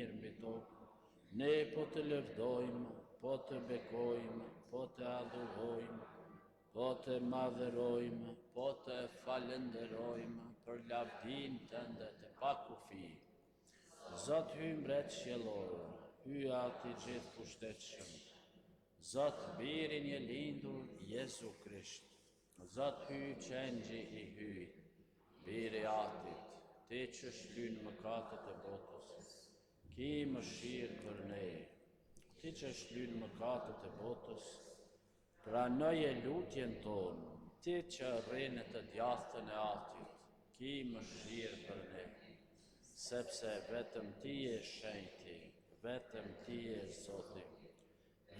mirë mbi tokë. Ne po të lëvdojmë, po të bekojmë, po të adhurojmë, po të madhërojmë, po të falenderojmë për lavdin tënde të pakufi. Zot hy mbret qiellor, hy ati gjithë pushtetshëm, Zot birin je lindur Jezu Krisht, Zot hy qengji i hyjt, biri atit, ti që shlyn mëkatet e botës, ki mëshirë për ne, ti që shlyn mëkatet e botës, pranoje lutjen tonë, ti që rrinë të djathtën e atit, ki mëshirë për ne, sepse vetëm ti je shenjti, vetëm ti je Zoti,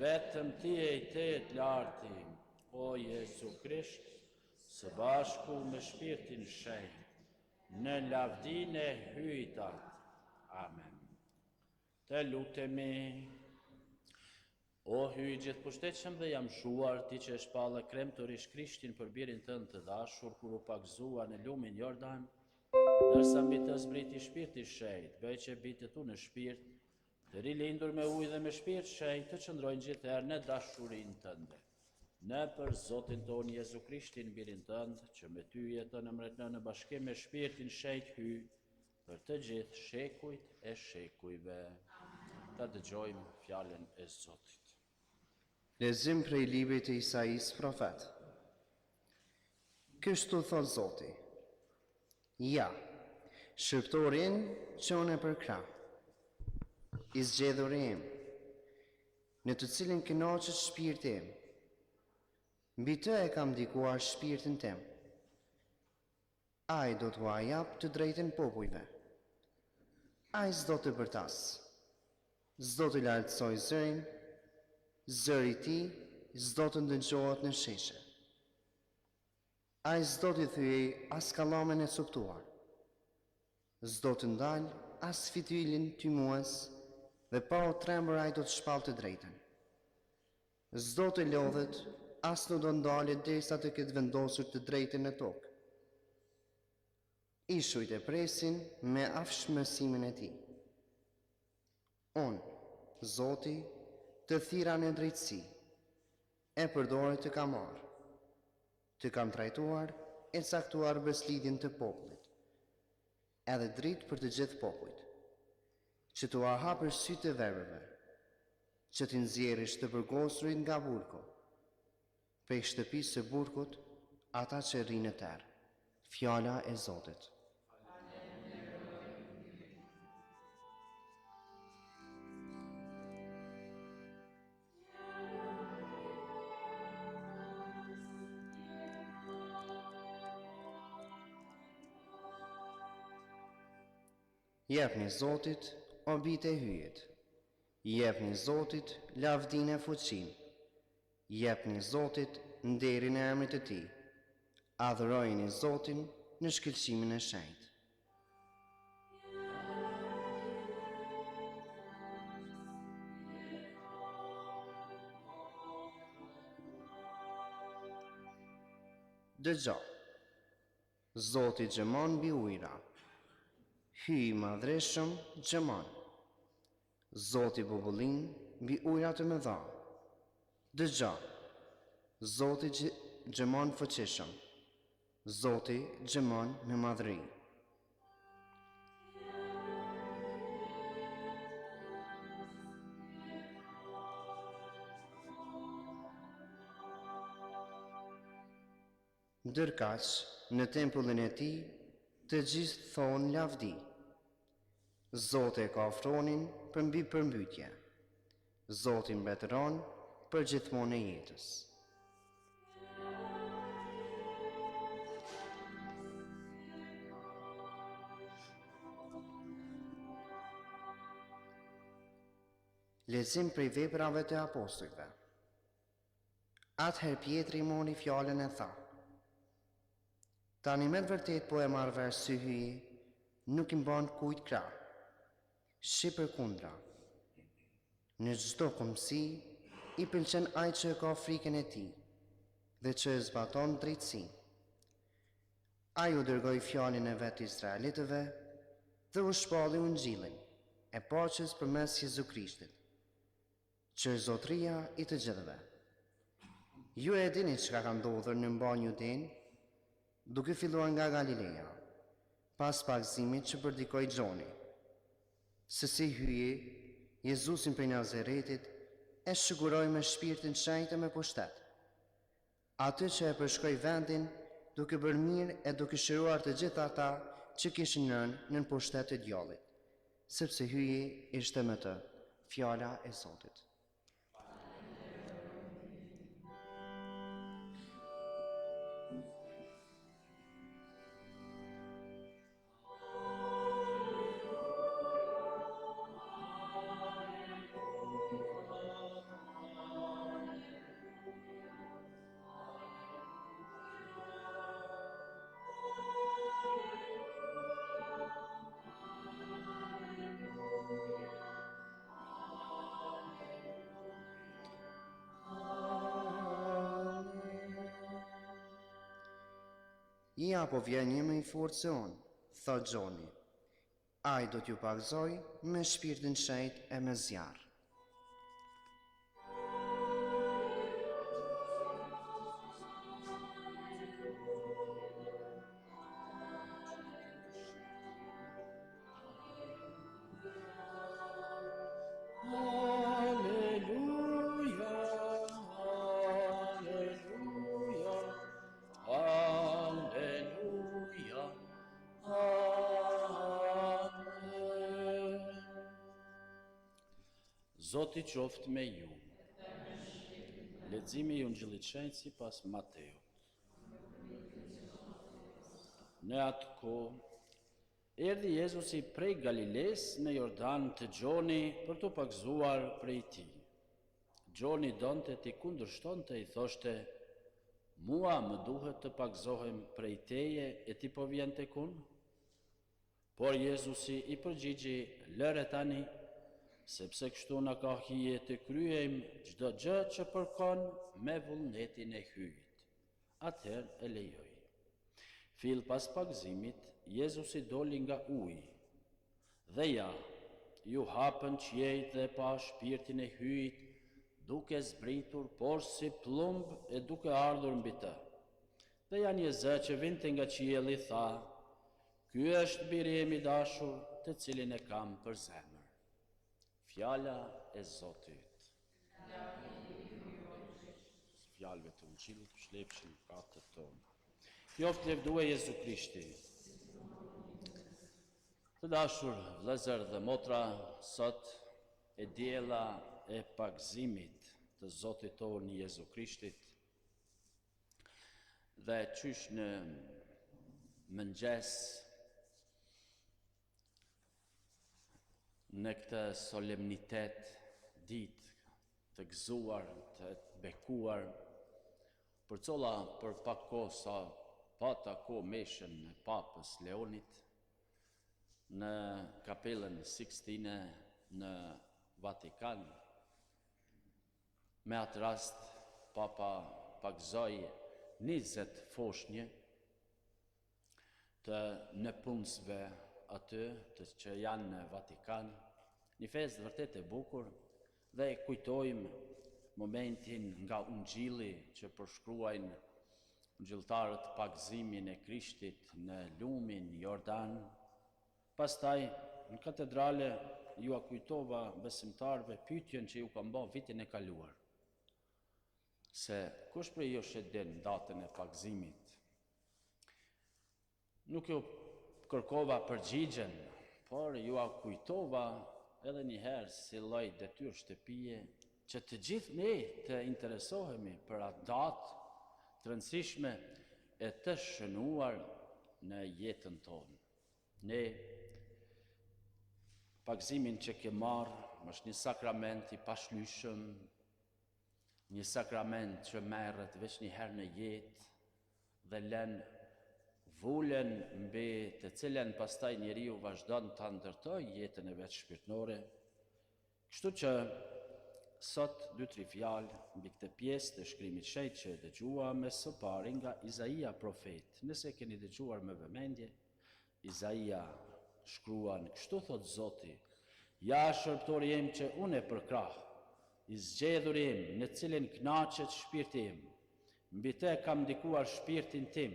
vetëm ti je i tetë larti, o Jezu Krisht, së bashku me shpirtin shenjt, në lavdin e hyjtat. Amen. Të lutemi. O hyj gjithë pushtetshëm dhe jam shuar, ti që e shpalla kremtërisht Krishtin për birin tënd të dashur, kur u pakzua në lumin Jordan, dërsa mbi të zbriti shpirti shenjt, bëj që bitet tu në shpirt, të rilindur me ujë dhe me shpirt shenjt, të qëndrojnë gjithëherë në dashurinë tënde. Ne për Zotin ton Jezu Krishtin, birin tënd, që me ty jeton mretnë në bashkim me shpirtin shenjt hyj, për të gjithë shekujt e shekujve. Ta dëgjojmë fjalën e Zotit. Lexim prej librit të Isaias profet. Kështu thot Zoti: Ja, shërptorin që unë e përkra, i zgjedhuri im, në të cilin kënaqet shpirti im, mbi të e kam ndikuar shpirtin tim. Ai do t'ua jap të drejtën popujve. Ai s'do të bërtas, s'do të lartësoj zërin, zëri i tij s'do të ndëgjohet në sheshe. Ai s'do të thyej as kallamen e coptuar, s'do të ndal as fityllin tymues, dhe pa u trembër ai do të shpall të drejtën. S'do të lodhet, as nuk do ndalet derisa të ketë vendosur të drejtën në tokë. Ishujt e presin me afshmësimin e tij. Unë, Zoti, të thira në drejtësi, e përdore të kam marrë, të kam trajtuar e caktuar beslidhjen të popullit, edhe dritë për të gjithë popujt, që t'u hapër sytë të verbeve, që t'i nxjerrësh të përgosurit nga burku, prej shtëpisë së burkut, ata që rrinë në terë. Fjala e Zotit. Jepni Zotit o bitë e hyjet, jepni Zotit lavdinë e fuqinë, jepni Zotit nderin e emrit të tij, adhurojeni Zotin në shkëlqimin e shenjtë. Dëgjoj, Zoti xhemon mbi ujëra, hyj madhreshëm xhemon. Zoti bubullin mbi ujëra të mëdha. Dëgjoj, Zoti xhemon fuqishëm, Zoti xhemon me madhëri. Ndërkaq, në tempullin e tij, të gjithë thonë lavdi. Zoti e ka ofronin për mbi përmbytje. Zoti mbretëron për gjithmonë e jetës. Lexim prej veprave të apostujve. Atëherë Pietri mori fjalën e tha: Tani me të vërtet po e marrë vesh sy hyje, nuk i mban kujt krah. Shi përkundra, në çdo këmbësi i pëlqen ai që ka frikën e tij dhe që e zbaton drejtësinë. Ai u dërgoi fjalën e vet Izraelitëve dhe u shpalli ungjillin, e paqes përmes Jezu Krishtit, që është zotëria i të gjithëve. Ju e dini çka ka ndodhur në mbanjë Judin, duke filluar nga Galilea, pas pagëzimit që përdikoi Gjoni, se si hyje Jezusin prej Nazaretit e shëguroi me shpirtin shenjtë e me pushtet, atë që e përshkroi vendin duke bërë mirë e duke shëruar të gjithë ata që kishin nën pushtet të djallit, sepse hyje ishte me të, fjala e Zotit. Ja po vjen një më i fortë se unë, thot Gjoni. Ai do t'ju pagëzoj me shpirtin shenjtë e me zjarr. Zoti qoftë me ju. Leximi i Ungjillit të Shenjtë sipas Mateut. Në atë kohë erdhi Jezusi prej Galiles në Jordan të Gjoni për të pagëzuar prej tij. Gjoni donte t'i kundërshtonte, i thoshte: "Mua më duhet të pagëzohem prej teje e ti po vjen tek unë?" Por Jezusi i përgjigji: "Lëre tani, sepse kështu na ka hije të kryejmë çdo gjë që përkon me vullnetin e hyjit." Atëherë e lejoi. Fill pas pagëzimit, Jezusi doli nga uji. Dhe ja, ju hapën qiejt dhe pa shpirtin e hyjit, duke zbritur, por si plumb e duke ardhur mbi të. Dhe ja një zë që vinte nga qielli tha: "Ky është biri im i dashur, të cilin e kam për zemër." Fjala e Zotit. Fjalëve të Ungjillit shlepshin katët tonë. Qoftë lëvduar Jezu Krishti. Të dashur vëllezër dhe motra, sot e diella e pagëzimit të Zotit tonë Jezu Krishtit. Dhe qysh në mëngjes në këtë solemnitet, ditë të gëzuar, të bekuar, për colla për pak kohë sa pata kohë meshën e Papës Leonit në kapelën Sixtine në Vatikan. Me atë rast, Papa pagëzoi 20 foshnje të nëpunësve aty që janë në Vatikan, një festë vërtet e bukur, dhe kujtojmë momentin nga Ungjilli që përshkruajnë ungjilltarët pagëzimin e Krishtit në lumin Jordan. Pastaj në katedrale ju a kujtova besimtarëve pyetjen që ju ka bërë vitin e kaluar, se kush prej jush e din datën e pagëzimit. Nuk ju kërkova përgjigjen, por ju a kujtova edhe njëherë si lloj detyrë shtëpie që të gjithë ne të interesohemi për atë datë të rëndësishme e të shënuar në jetën tonë. Ne pagëzimin që ke marrë është një sakrament i pashlyeshëm, një sakrament që merret vetëm një herë në jetë dhe lën vullën mbi të cilën pastaj njeriu vazhdon ta ndërtojë jetën e vet shpirtërore. Kështu që sot 2-3 fjalë mbi këtë pjesë të shkrimit të shenjtë që dëgjuam së pari nga Izaia profet. Nëse keni dëgjuar me vëmendje, Izaia shkruan: "Kështu thot Zoti, Ja shërptori im që unë e përkrah, i zgjedhur im, në cilin knaqet shpirti im, mbi te kam ndikuar shpirtin tim,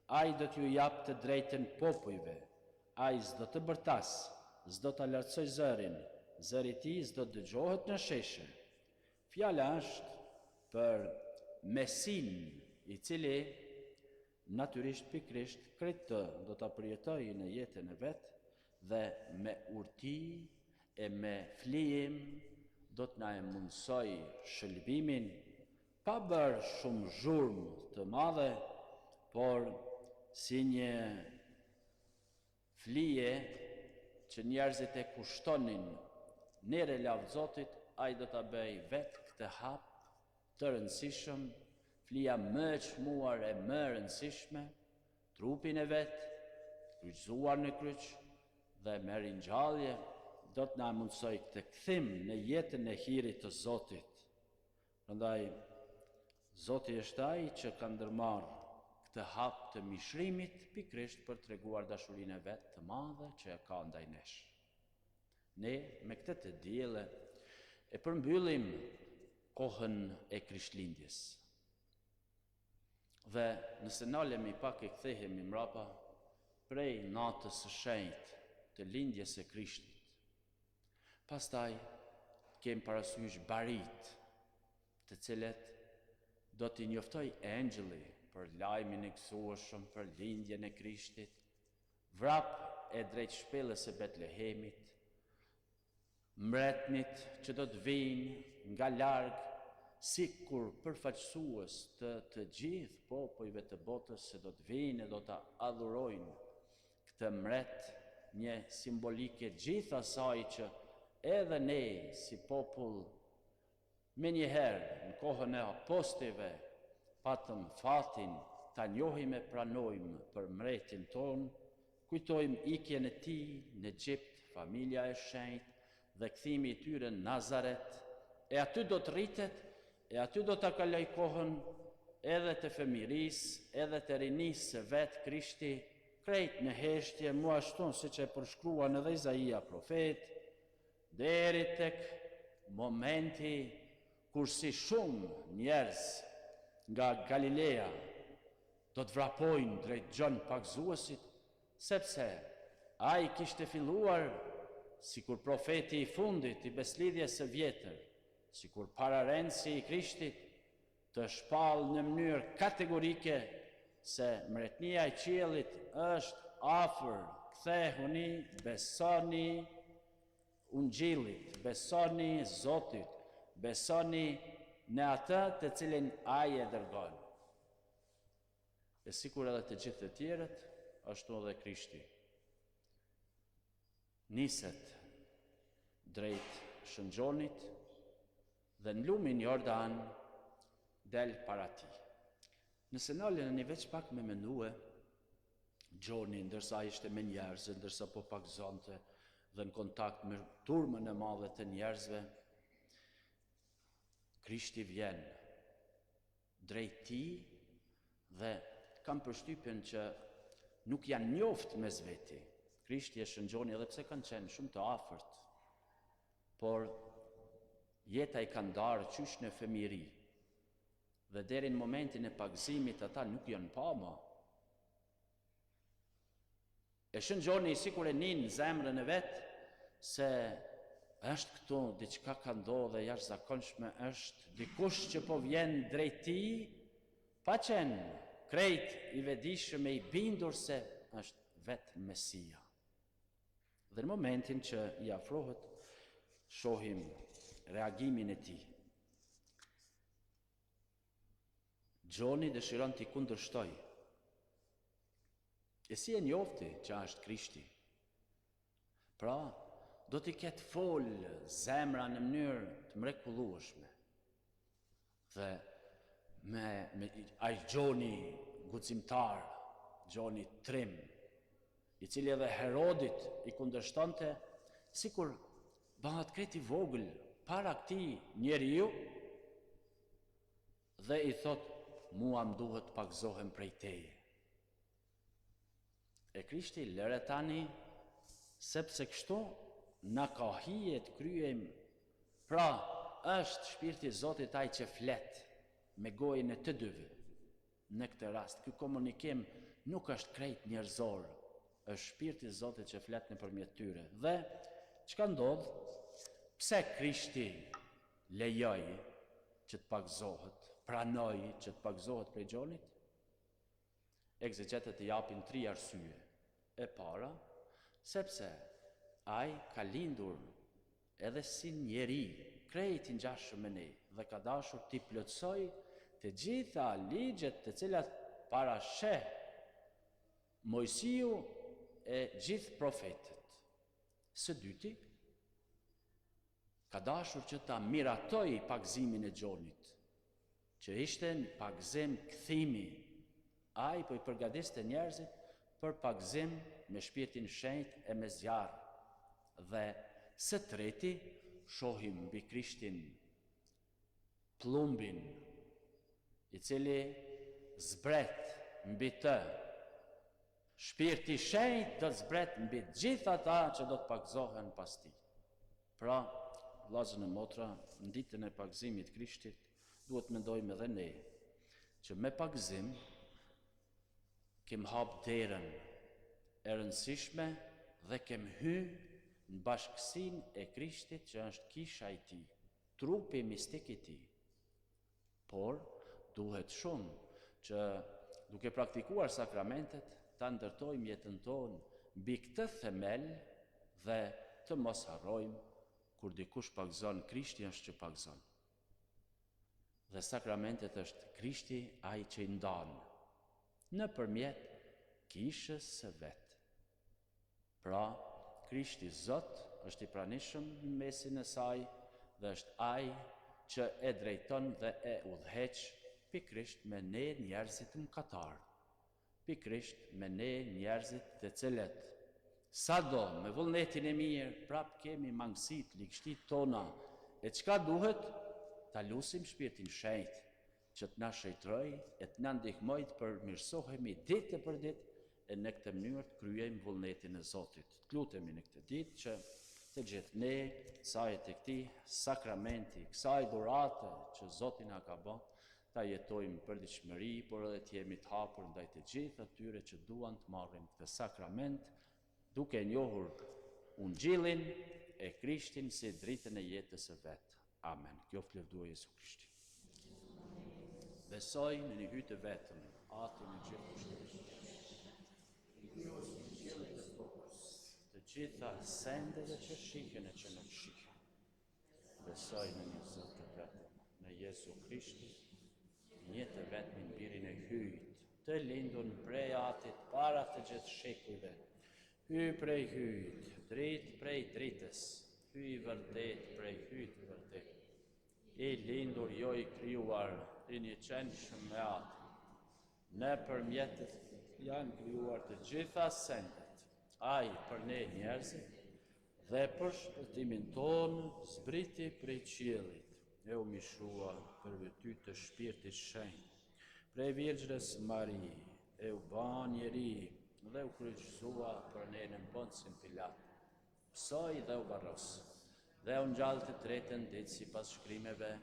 ai do t'ju jap të drejtën popujve, ai s'do të bërtas, s'do të lartësoj zërin, zëri ti s'do të dëgjohet në sheshe. Fjala është për Mesin, i cili natyrisht pikrisht këtë do të përjetoj në jetën e vetë dhe me urti e me flijim do të na e mundsoj shëlbimin pa bërë shumë zhurmë të madhe, por si një flije që njerëzit e kushtonin nere lavë Zotit, ai do të bëj vetë këtë hap të rëndësishëm, flija më e çmuar e më rëndësishme, trupin e vetë, kryqëzuar në kryq dhe me ringjallje, do të na mundsoj këtë kthim në jetën e hirit të Zotit. Prandaj, Zoti është ai që ka ndërmarrë këtë hap të mishrimit pikrisht për treguar dashurinë e vet të madhe që e ka ndaj nesh. Ne me këtë të dielle e përmbyllim kohën e Krishtlindjes. Dhe nëse nalemi pak e kthehemi mrapa prej natës së shenjtë të lindjes së Krishtit, pastaj kem parasysh barit, të cilet do t'i njoftoj engjëlli për lajmin e gëzueshëm për lindjen e Krishtit, vrap e drejt shpellës së Betlehemit, mbretnit që do të vinë nga larg, sikur përfaqësues të gjithë popujve të botës se do të vinë e do të adhurojnë këtë mbret, një simbolike gjithë asaj që edhe ne si popull me njëherë në kohën e apostujve patëm fatin ta njohim e pranojmë për mbretin ton, kujtojmë ikjen e tij në Egjipt, familja e shenjtë dhe kthimi i tyre në Nazaret, e aty do të rritet, e aty do ta kaloj kohën edhe të fëmirisë, edhe të rinisë së vet Krishti, krejt në heshtje, mua ashtu siç e përshkruan edhe Izaia profet, deri tek momenti kur si shumë njerëz nga Galilea do të vrapojnë drejt Gjon Pagzuesit, sepse ai kishte filluar sikur profeti i fundit i beslidhjes së vjetër, sikur pararendësi i Krishtit, të shpall në mënyrë kategorike se mbretënia e qiellit është afër, kthehuni, besoni Ungjillit, besoni Zotit, besoni në atë të cilin ai e dërgon. E sikur edhe të gjithë të tjerët, ashtu edhe Krishti niset drejt shëngjonit dhe në lumin Jordan del para tij. Nëse nalën një veç pak me mendue, Gjoni, ndërsa ishte me njerëzve, ndërsa po pagëzonte dhe në kontakt me turmën e madhe të njerëzve, Krishti vjen drejt tij dhe kam përshtypjen që nuk janë njoft mes veti. Krishti e shëngjoni edhe pse kanë qenë shumë të afërt, por jeta i ka ndarë qysh në fëmijëri dhe deri në momentin e pagëzimit ata nuk janë pa më. E shëngjoni sikur e nin zemrën e vet se është këtu diçka ka ndodhe jashtëzakonshme, është dikush që po vjen drejt tij, pa qenë krejt i vetëdijshëm e i bindur se është vetë Mesia. Dhe në momentin që i afrohet, shohim reagimin e tij. Gjoni dëshiron t'i kundërshtoj. E si e njofti që është Krishti? Pra, do t'i ketë fol zemra në mënyrë të mrekullueshme. Dhe ai Gjoni guximtar, Gjoni trim, i cili edhe Herodit i kundërshtonte, sikur bëhet krejt i vogël para këtij njeriu dhe i thot, mua më duhet pagëzohem prej teje. E Krishti lëre tani, sepse kështu na ka hije të kryejmë. Pra, është shpirti i Zotit ai që flet me gojën e të dyve. Në këtë rast, ky komunikim nuk është krejt njerëzor, është shpirti i Zotit që flet nëpërmjet tyre. Dhe çka ndodh? Pse Krishti lejoi që të pagëzohet, pranoi që të pagëzohet prej gjonit? Egzegetët i japin 3 arsye. E para, sepse ai ka lindur edhe si njeri, krejt i ngjashëm me ne, dhe ka dashur t'i plotësoj të gjitha ligjet të cilat parasheh Mojsiu e gjithë profetët. Së dyti, ka dashur që ta miratoj pagëzimin e gjonit, që ishte një pagëzim kthimi. Ai po i përgatiste njerëzit për pagëzim me shpirtin shenjtë e me zjarr. Dhe së treti, shohim mbi Krishtin plumbin i cili zbret mbi të. Shpirti shenjtë do zbret mbi gjithë ata që do të pagëzohen pas tij. Pra, vllazën e motra, në ditën e pagëzimit të Krishtit, duhet mendojmë edhe ne që me pagëzim kem hap derën e rëndësishme dhe kem hy në bashkësinë e Krishtit që është kisha i tij, trupi mistik i tij. Por duhet shumë që duke praktikuar sakramentet ta ndërtojmë jetën tonë mbi këtë themel dhe të mos harrojmë kur dikush pagëzon, Krishti është që pagëzon. Dhe sakramentet është Krishti ai që i ndan nëpërmjet kishës së vet. Pra, Krishti Zot është i pranishëm në mesin e saj dhe është ai që e drejton dhe e udhëheq pikrisht me ne njerëzit mëkatar. Pikrisht me ne njerëzit të cilët sado me vullnetin e mirë prap kemi mangësit, ligështit tona, e çka duhet? Ta lusim shpirtin shenjtë që të na shëjtroj e të na ndihmoj të përmirësohemi ditë për ditë e në këtë mënyrë të kryejmë vullnetin e Zotit. Të lutemi në këtë ditë që të gjithë ne, sajet e këtij sakramenti, kësaj dhurate që Zoti na ka bërë, ta jetojmë për përditshmëri, por edhe të jemi të hapur ndaj të gjithë atyre që duan të marrin këtë sakrament, duke njohur ungjillin e Krishtin si dritën e jetës së vet. Amen. Qoftë lëvduar Jezu Krishti. Besoj në një hyjtë vetëm, atin e gjithë të gjitha sendeve që shihen e që nuk shihen. Besoj në një Zot të vetëm, në Jezu Krishti, një të vetmin birin e hyjt, të lindur prej atit para të gjithë shekujve, hyj prej hyjt, drit prej dritës, hyj vërtet prej hyjt vërtet, i lindur jo i krijuar, i një qenshëm me atë, ne përmjetet janë krijuar të gjitha sendet, ai për ne njerëzit, dhe për shpëtimin tonë zbriti prej qiellit, e u mishua për virtyt të shpirtit shenjtë, prej Virgjës Mari, e u ba njeri, dhe u kryqësua për ne në Poncin Pilat, psoi dhe u varros, dhe u ngjall të tretën ditë sipas shkrimeve,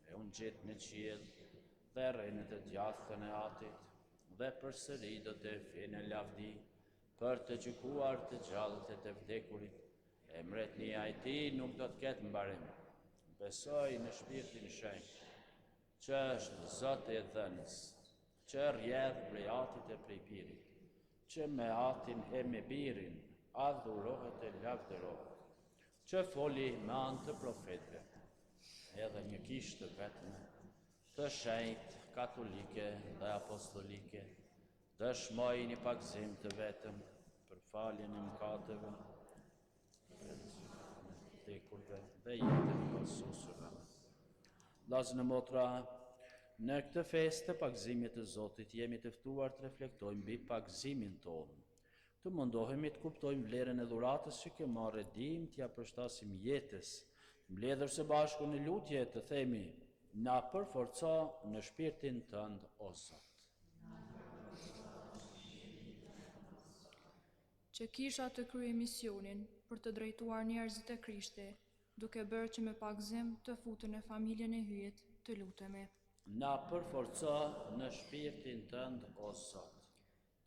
e u ngjet në qiell, dhe rrenë të djathtën e atit, dhe përsëri do të vijë në lavdi për të gjykuar të gjallët e të vdekurit, e mbretënia e tij nuk do të ketë mbarim. Besoj në shpirtin shenjtë, që është Zoti i dhënës, që rrjedh prej atit e prej birit, që me atin e me birin adhurohet e lavdërohet, që foli me anë të profetëve, edhe një kishë të vetme, të shenjtë, katolike dhe apostolike, dëshmoj një pagëzim të vetëm për faljen e mëkateve, vdekurve dhe jetën e mësuesve. Vllazën e motra, në këtë festë të pagëzimit të Zotit jemi të ftuar të reflektojmë mbi pagëzimin tonë, të mundohemi të kuptojmë vlerën e dhuratës që kemi marrë ndihmë t'ia përshtasim jetës, mbledhur së bashku në lutje të themi: na përforco në shpirtin tënd, o Zot. Që kisha të kryej misionin për të drejtuar njerëzit e Krishti, duke bërë që me pagzim të futën në familjen e hyjet, të lutemi. Na përforco në shpirtin tënd, o Zot.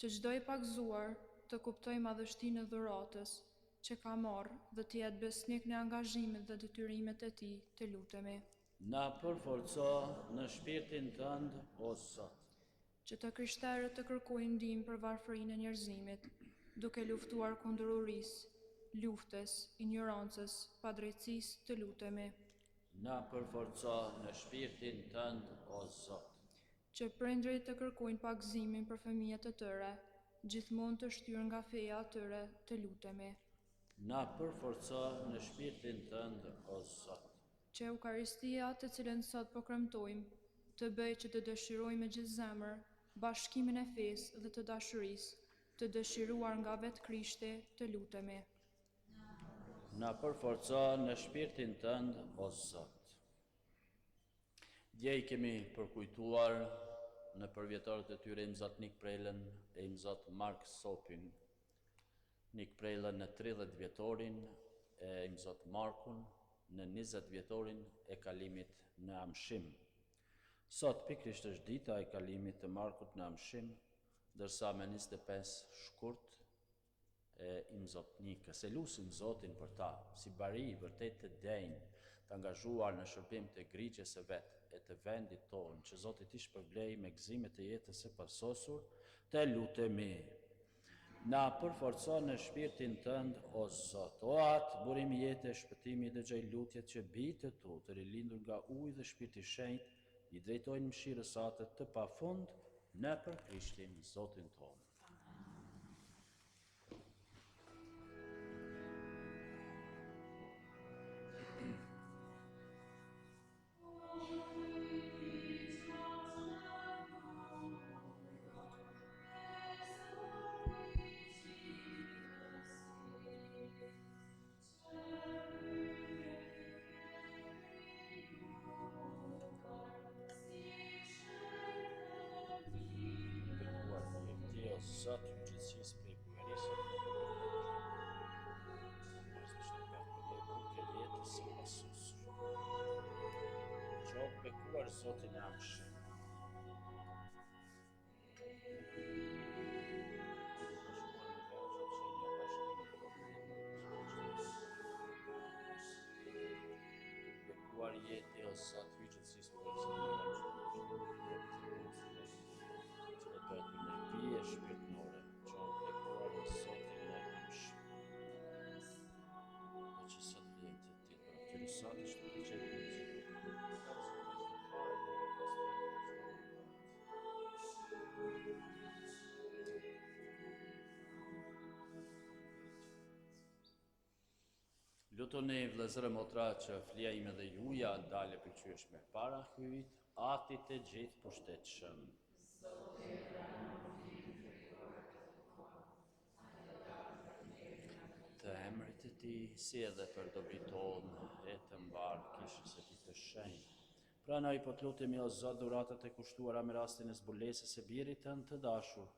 Që çdo i pagzuar të kuptoj madhështinë e dhuratës që ka marrë dhe të jetë besnik në angazhimet dhe detyrimet e tij, të lutemi. Na përforco në shpirtin tënd, o Zot. Që të krishterët të kërkojnë ndihmë për varfërinë e njerëzimit, duke luftuar kundër urisë, luftës, ignorancës, padrejtësisë, të lutemi. Na përforco në shpirtin tënd, o Zot. Që prindrit të kërkojnë pagëzimin për fëmijët e tyre, gjithmonë të shtyrë nga feja atyre, të lutemi. Na përforco në shpirtin tënd, o Zot. Që Eukaristia të cilën sot po kremtojmë, të bëjë që të dëshirojmë me gjithë zemër bashkimin e fesë dhe të dashurisë, të dëshiruar nga vetë Krishti, të lutemi. Na përforco në shpirtin tënd, o Zot. Dje i kemi përkujtuar në përvjetorët e tyre imzat Nik Prejlen e imzat Mark Sopin, Nik Prejlen në 30 vjetorin e imzat Markun në 20 vjetorin e kalimit në Amshim. Sot pikrisht është dita e kalimit të Markut në Amshim, dërsa me 25 shkurt e imzot Nikës. E lusim Zotin për ta, si bari i vërtet të denjë, të angazhuar në shërbim të grigjes së vetë e të vendit tonë, që Zoti t'i shpërblej me gëzimet e jetës së pasosur, të lutemi. Na përforco në shpirtin tënd, o Zot, o atë burim jetë e shpëtimi dhe gjaj lutjet që bitë tu të rilindur nga ujë dhe shpirti shenjt, i drejtojnë mëshirës atë të pafund në për Krishtin Zotin tonë. Zot, ju gjithësisë prej bujarisë, e jetës së pasusur. Qoftë bekuar Zotin e Amshëm. Bekuar jetë e o Zot, ju gjithësisë prej e shpirtnore, qoftë bekuar në Zotin e Amshëm. Po që sot vjen të ti, për atyre sot është të qenë Lutoni vëllezër e motra që flia ime dhe juja ndale pëlqyeshme para hyjit, atit e gjithë pushtetshëm. Të emrit e ti, si edhe për dobit tonë, e të mbarë kishës e ti të shenjë. Pranoj po të lutemi o Zot dhuratat e kushtuara me rastin e zbulesës e birit tënd të dashur,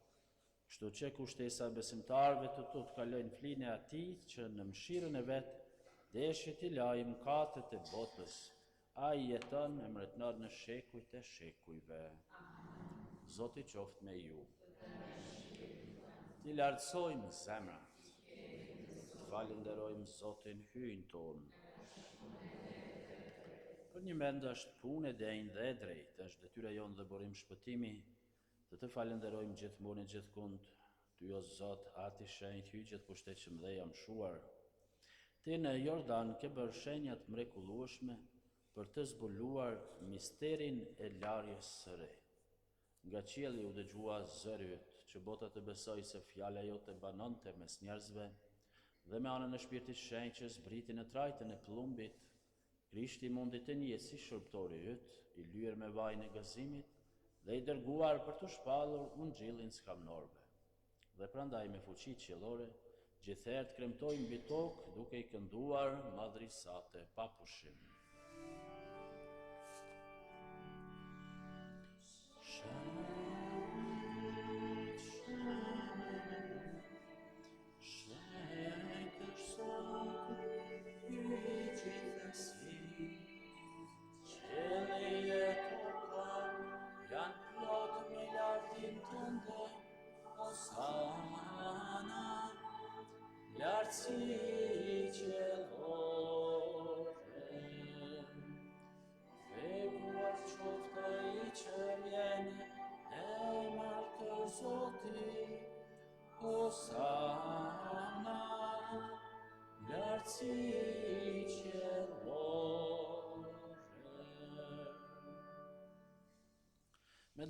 kështu që kushtesa e besimtarëve të tu të kalojnë flinë e atij që në mëshirën e vet deshjet i lajë mëkatet e botës. Ai jeton e mbretëron në shekujt e shekujve. Zoti qoftë me ju. Ti lartësojmë zemrat. Falenderojmë Zotin hyjnë tonë. Për një mend është punë e denjë dhe e drejtë, është detyra jonë dhe burim shpëtimi, dhe të falenderojmë gjithmonë e gjithkund, ty o Zot, ati shenjt hyj gjithë pushtetshëm dhe jam shuar. Ti në Jordan ke bërë shenjat mrekullueshme për të zbuluar misterin e larjes së re. Nga qielli u dëgjua zëri yt, që bota të besoj se fjala jote banonte mes njerëzve, dhe me anën e shpirtit shenjtë që zbriti në trajtën e plumbit, Krishti mundi të njetë si shërbëtori yt, i lyer me vajin e gëzimit dhe i dërguar për të shpallur ungjillin skamnorëve. Dhe prandaj me fuqi qiellore, gjithherë kremtojnë mbi tokë duke i kënduar madhrisate pa pushim. Shajt është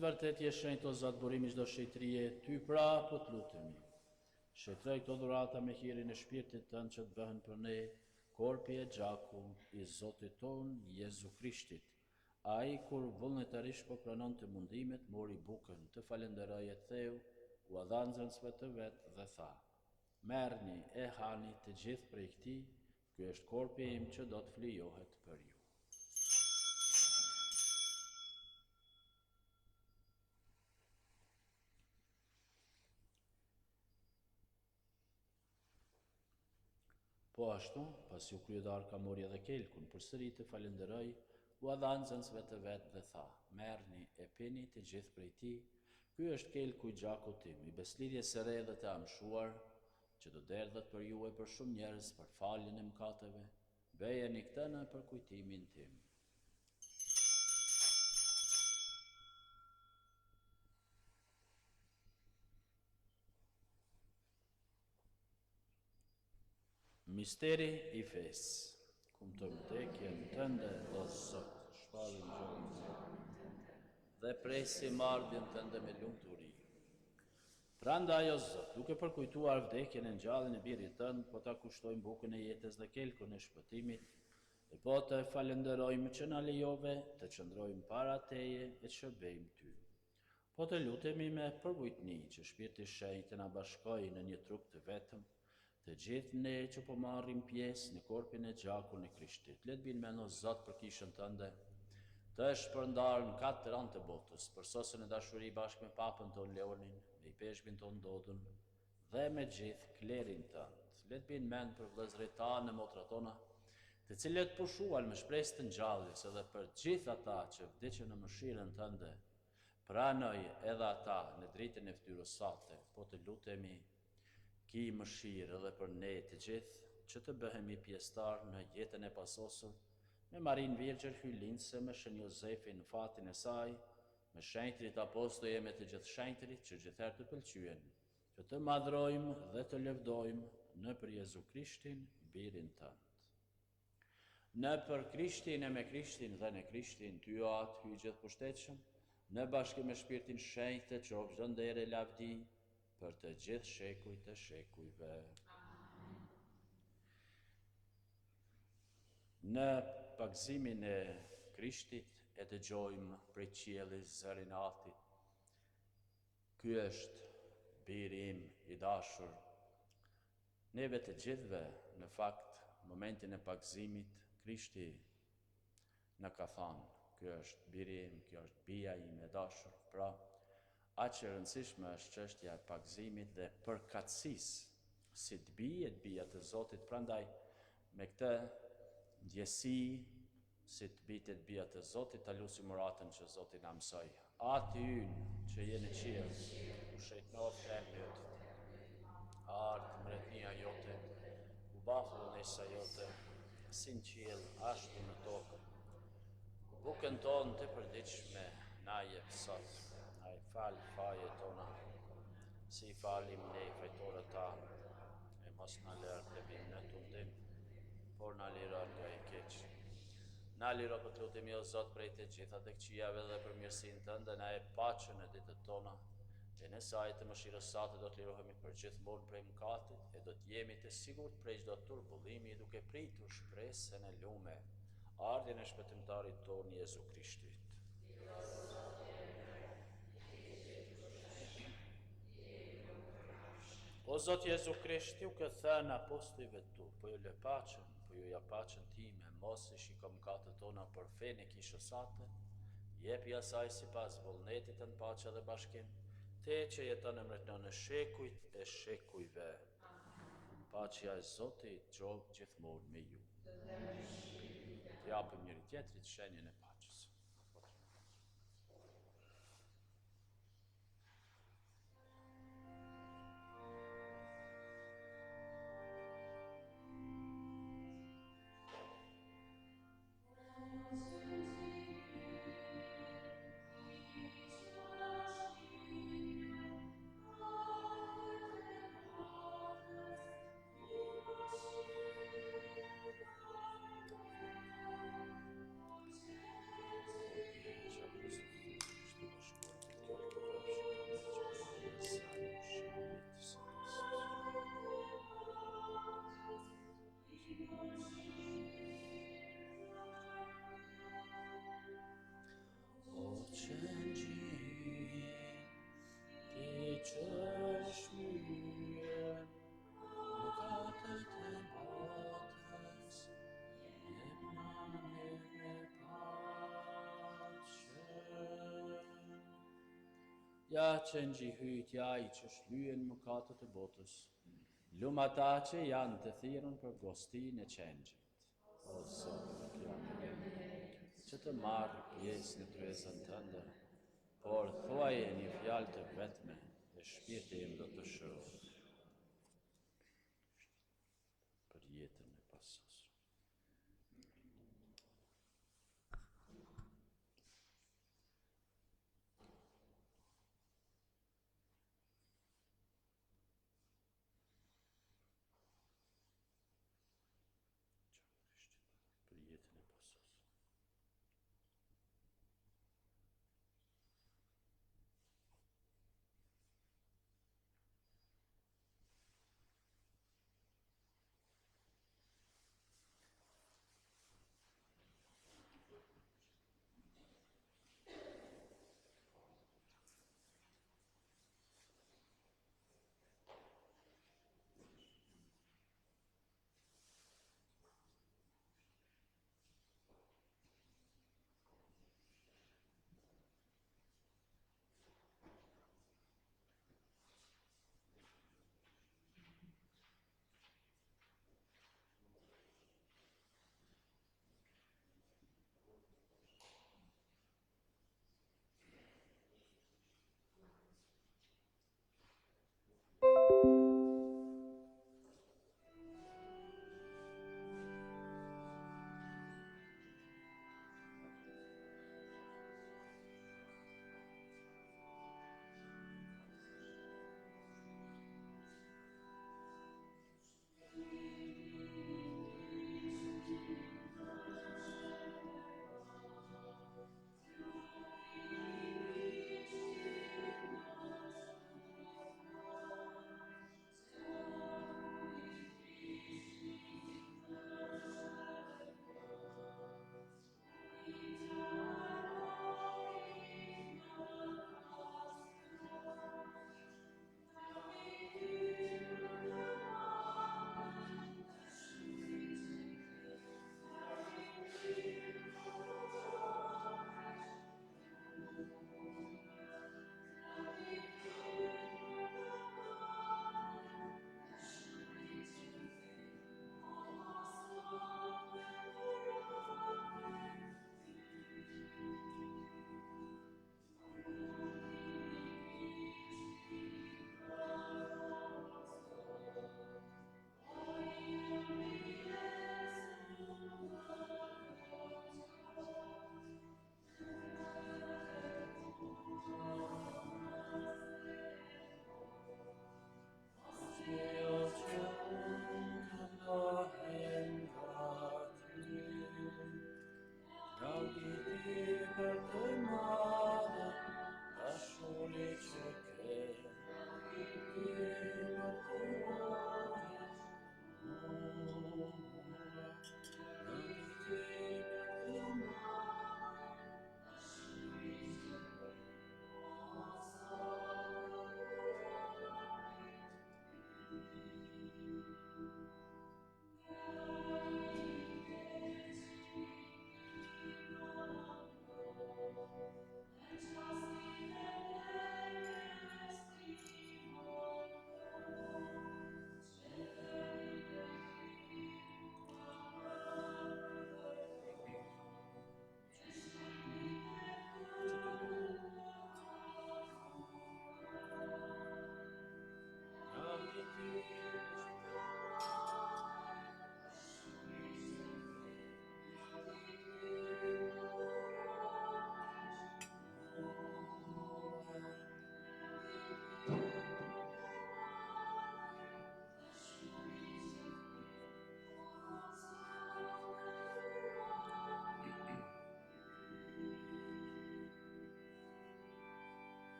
të vërtet je shenjtë o Zot burimi çdo shejtërie, ty pra po të lutemi. Shëtroj këto dhurata me hirin e shpirtit tënd që të bëhen për ne korpi e gjaku i Zotit ton Jezu Krishtit. Ai kur vullnetarisht po pranon të mundimet, mori bukën, të falenderoi e theu, u dha nxënësve të vet dhe tha: Merrni e hani të gjithë prej këtij, ky është korpi im që do të flijohet për ju. Po ashtu, pasi u krye darka mori edhe kelkun, përsëri të falenderoi, u dha nxënësve të vet dhe tha: Merrni e pini të gjithë prej tij, ky është kelku i gjakut tim, i beslidhjes së re dhe të amshuar, që do derdhet për ju e për shumë njerëz për faljen e mëkateve. Bëjeni këtë në përkujtimin tim. Misteri i fesë. Kumtojmë vdekjen tënde, o Zot, shpallim gjuhën dhe presim ardhjen tënde me lumturi. Prandaj, o Zot, duke përkujtuar vdekjen e ngjalljen e birit tënd, po ta kushtojmë bukën e jetës dhe kelkun e shpëtimit, dhe po të falenderojmë që na lejove të qëndrojmë para Teje e që bëjmë Ty. Po të lutemi me përvujtni që Shpirti i Shenjtë të na bashkojë në një trup të vetëm, të gjithë ne që po marrim pjesë në korpin e gjakun e Krishtit. Le të binë mend o Zot për kishën tënde, të shpërndarë në 4 anë të botës, për sosën e dashuri bashkë me papën ton Leonin, me i peshbin ton Dodën dhe me gjithë klerin tënd. Le të binë mend për vëllezërit tanë e motrat tona, të cilët pushuan me shpresë të ngjalljes, edhe për gjithë ata që vdiqën në mëshirën tënde. Pranoj edhe ata në dritën e fytyrës sate, po të lutemi ki mëshirë edhe për ne të gjithë, që të bëhemi pjesëtar në jetën e pasosur, me Marin Virgjër Hylinse, me Shën Jozefin në fatin e saj, me shenjtrit apostoj e me të gjithë shenjtrit që gjithëherë të pëlqyen, që të madhrojmë dhe të lëvdojmë në për Jezu Krishtin, birin tënd. Në për Krishtin e me Krishtin dhe në Krishtin, ty o atë hyj gjithë pushtetshëm, në bashkë me Shpirtin Shenjtë të qoftë çdo nder e lavdi, për të gjithë shekujt e shekujve. Amen. Në pagëzimin e Krishtit e dëgjojmë prej qiellit zërin e Atit. Ky është biri im i dashur. Neve të gjithëve, në fakt, momentin e pagëzimit, Krishti në ka thënë, ky është biri im, kjo është bija ime e dashur. Pra, aq e rëndësishme është çështja e pagëzimit dhe përkatësisë, si të bija të Zotit. Prandaj, me këtë ndjesi, si të bija të Zotit, ta lutim muratën që Zoti na mësoj. Ati ynë që je në qiell, u shejtënof emri yt. Ardh mbretënia jote, u baf vullnesa jote, si në qiell, ashtu në tokë. Bukën tonë të përditshme na jep sot. Ai fal fajet tona, si falim ne fajtorët ta, e mos na lër të bimë në tundim, por na liro nga i keq. Na liro për të lutemi o Zot prej të gjitha të këqijave dhe për mirësinë tënde, na e paqen në ditët tona, e në saj të mëshirës sate do të lirohemi për gjithmonë prej mëkatit, e do të jemi të sigurt prej çdo turbullimi, duke pritur shpresën e lume, ardhjen e shpëtimtarit ton Jezu Krishtit. O Zot Jezu Krishti, u ke thënë apostujve tu, po ju lë paqen, po ju ja paqen time, mos i shiko mëkatet tona për fenë e kishës sate, jepi asaj sipas vullnetit të në paqe dhe bashkim, te që jeton e mbretëron në shekujt e shekujve. Paqja e Zotit qoftë gjithmonë me ju. Të japim njëri tjetrit shenjën e paqes. Ja që në gjihytja I që shlyen mëkatët e botës, lumë ata që janë të thirrën për gostin e qengjit. O Zot, nuk jam që të marrë pjesë në tryezën tënde, por thuaje një fjalë të vetme dhe shpirti im do të shërohet për jetën e pasosur. Për jetën e pasosur.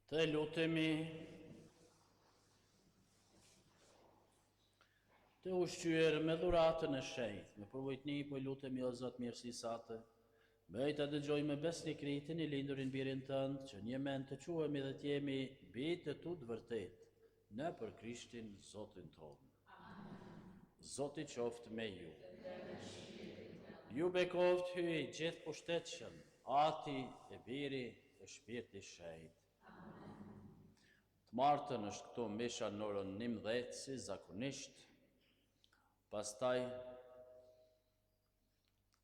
Të lutemi të ushqyer me dhuratën e shenjtë, me përvojtni po lutemi o Zot mirësisate, Bëj të dëgjoj me besni kritin I lindurin birin tënd, që një mend të quhemi dhe t'jemi bitë të të vërtet, në për Krishtin Zotin tonë. Zoti qoftë me ju. Ju bekoft hyj gjithë pushtetshëm, Ati e Biri e Shpirti Shejt. Të martën është këtu misha në orën 11 si zakonisht, pastaj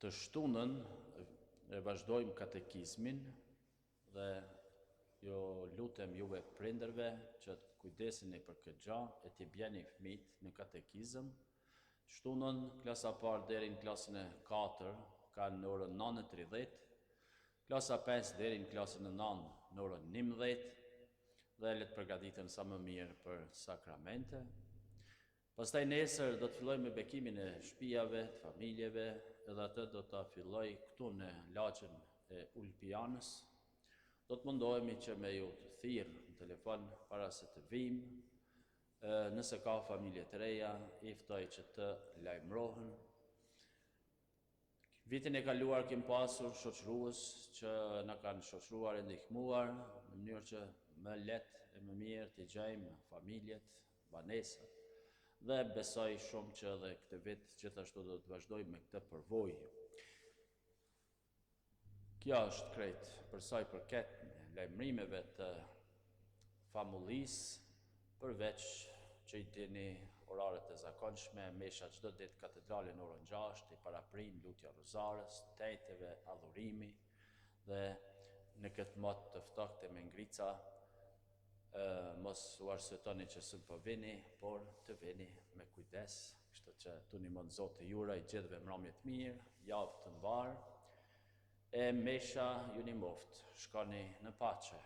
të shtunën e vazhdojmë katekizmin dhe jo lutem juve prindërve që të kujdeseni për këtë gjë e t'i bjeni fëmijët në katekizëm. Shtunën klasa parë deri në klasën e 4 kanë në orën 9:30, klasa 5 deri në klasën e 9 në orën 11 dhe le të përgatiten sa më mirë për sakramente. Pastaj nesër do të fillojmë me bekimin e shtëpiave, të familjeve, edhe atë do ta filloj këtu në lagjen e Ulpianës. Do të mundohemi që me ju të thirr në telefon para se të vijmë. Nëse ka familje të reja, I ftoj që të lajmërohen. Vitin e kaluar kem pasur shoqërues që na kanë shoqëruar e ndihmuar në mënyrë që më lehtë e më mirë të gjejmë familjet, banesat. Dhe besoj shumë që edhe këtë vit gjithashtu do të vazhdojmë me këtë përvojë. Kjo është krejt për sa I përket lajmërimeve të famullisë, përveç që I dini oraret e zakonshme, mesha çdo ditë katedrale në orën 6, I paraprin lutja rozarës, tejteve, adhurimi dhe në këtë mot të ftoftë me ngrica, mos u arsyetoni që s'u po vini, por të vini me kujdes, kështu që tu nimon Zoti jura I gjithëve mbrëmje të mirë, javë të mbar, e mesha ju nimoft, shkoni në pace.